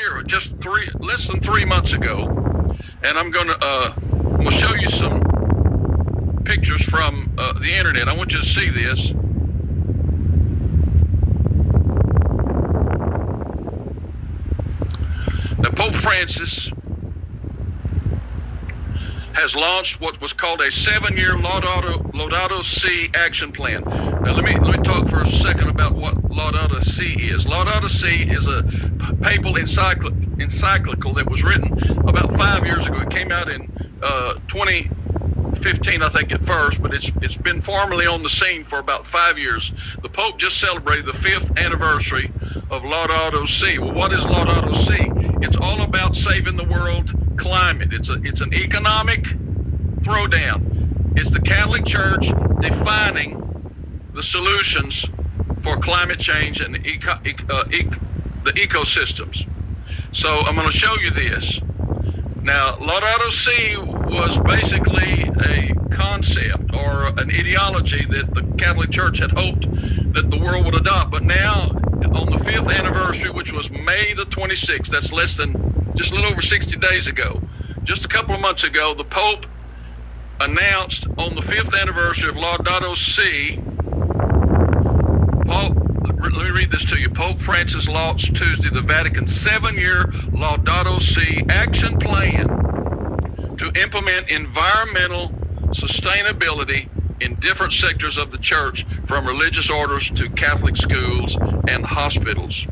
year, just less than 3 months ago, and I'm going to show you some pictures from the internet. I want you to see this. Now, Pope Francis has launched what was called a 7-year Laudato Si action plan. Now, let me talk for a second about what Laudato Si is. Laudato Si is a papal encyclical that was written about 5 years ago. It came out in 2015, I think, at first, but it's been formally on the scene for about 5 years. The Pope just celebrated the 5th anniversary of Laudato Si. Well, what is Laudato Si? It's all about saving the world climate. It's an economic throwdown. It's the Catholic Church defining the solutions for climate change and the ecosystems. So I'm going to show you this. Now, Laudato Si was basically a concept or an ideology that the Catholic Church had hoped that the world would adopt. But now, on the 5th anniversary, which was May the 26th, that's just a little over 60 days ago, just a couple of months ago, the Pope announced on the 5th anniversary of Laudato Si, let me read this to you. Pope Francis launched Tuesday the Vatican's 7-year Laudato Si action plan to implement environmental sustainability in different sectors of the church, from religious orders to Catholic schools and hospitals.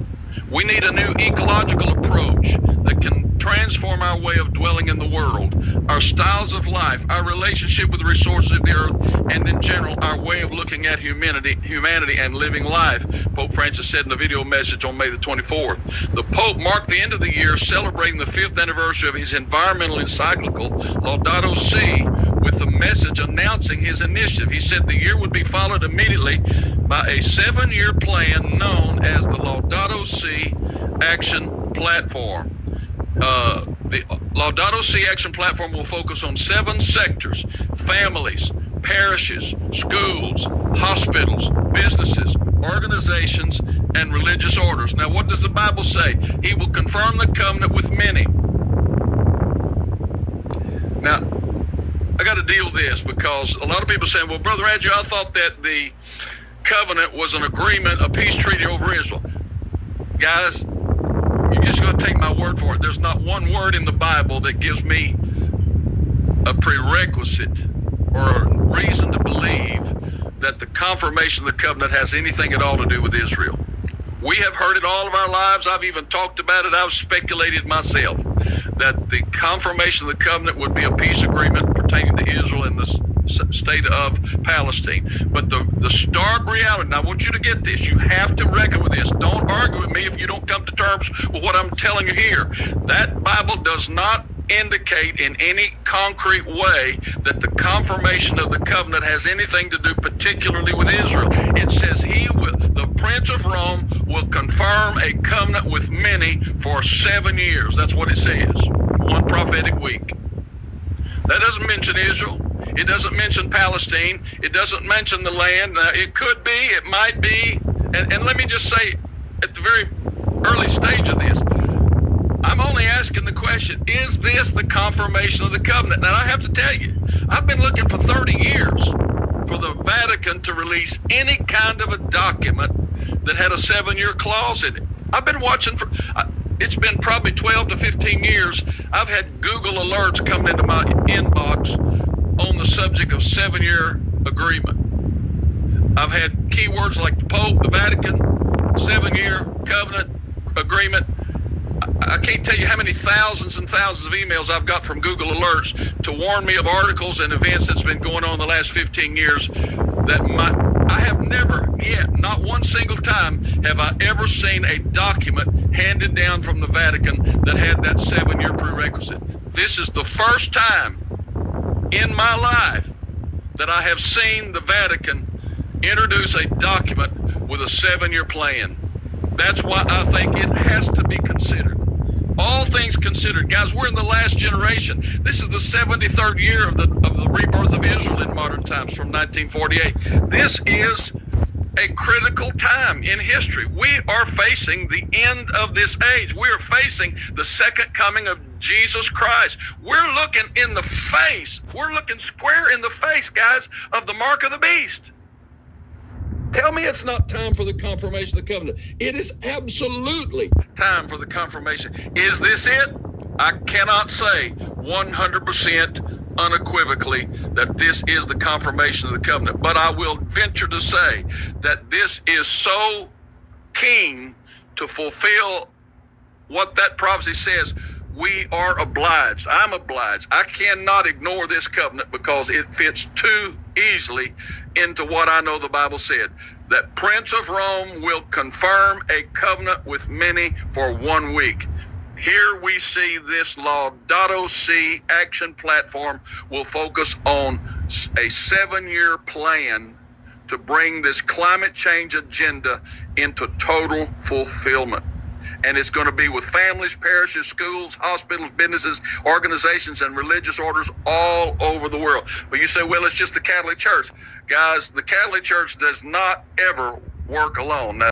We need a new ecological approach that can transform our way of dwelling in the world, our styles of life, our relationship with the resources of the earth, and in general, our way of looking at humanity and living life, Pope Francis said in a video message on May the 24th. The Pope marked the end of the year celebrating the 5th anniversary of his environmental encyclical, Laudato Si, with a message announcing his initiative. He said the year would be followed immediately by a 7-year plan known as the Laudato Si Action Platform. The Laudato Si Action Platform will focus on 7 sectors: families, parishes, schools, hospitals, businesses, organizations, and religious orders. Now, what does the Bible say? He will confirm the covenant with many. Now, I got to deal with this because a lot of people are saying, well, Brother Andrew, I thought that the covenant was an agreement, a peace treaty over Israel. Guys, you're just going to take my word for it. There's not one word in the Bible that gives me a prerequisite or a reason to believe that the confirmation of the covenant has anything at all to do with Israel. We have heard it all of our lives. I've even talked about it. I've speculated myself that the confirmation of the covenant would be a peace agreement pertaining to Israel and the state of Palestine. But the stark reality, and I want you to get this, you have to reckon with this. Don't argue with me if you don't come to terms with what I'm telling you here. That Bible does not indicate in any concrete way that the confirmation of the covenant has anything to do particularly with Israel. It says the Prince of Rome will confirm a covenant with many for 7 years. That's what it says. One prophetic week. That doesn't mention Israel. It doesn't mention Palestine. It doesn't mention the land. It could be, it might be. And let me just say, at the very early stage of this, I'm only asking the question, is this the confirmation of the covenant? Now, I have to tell you, I've been looking for 30 years for the Vatican to release any kind of a document that had a 7-year clause in it. I've been watching it's been probably 12 to 15 years. I've had Google alerts coming into my inbox on the subject of 7-year agreement. I've had keywords like the Pope, the Vatican, 7-year covenant agreement. I can't tell you how many thousands and thousands of emails I've got from Google alerts to warn me of articles and events that's been going on the last 15 years that I have never yet, not one single time, have I ever seen a document handed down from the Vatican that had that 7-year prerequisite. This is the first time in my life that I have seen the Vatican introduce a document with a 7-year plan. That's why I think it has to be considered. All things considered, guys, we're in the last generation. This is the 73rd year of the rebirth of Israel in modern times from 1948. This is a critical time in history. We are facing the end of this age. We are facing the second coming of Jesus Christ. We're looking in the face. We're looking square in the face, guys, of the mark of the beast. Tell me it's not time for the confirmation of the covenant. It is absolutely time for the confirmation. Is this it? I cannot say 100% unequivocally that this is the confirmation of the covenant, but I will venture to say that this is so keen to fulfill what that prophecy says. We are obliged. I'm obliged. I cannot ignore this covenant because it fits too easily into what I know the Bible said. That Prince of Rome will confirm a covenant with many for 1 week. Here we see this Laudato Si action platform will focus on a 7-year plan to bring this climate change agenda into total fulfillment. And it's going to be with families, parishes, schools, hospitals, businesses, organizations, and religious orders all over the world. But you say, well, it's just the Catholic Church. Guys, the Catholic Church does not ever work alone. Now,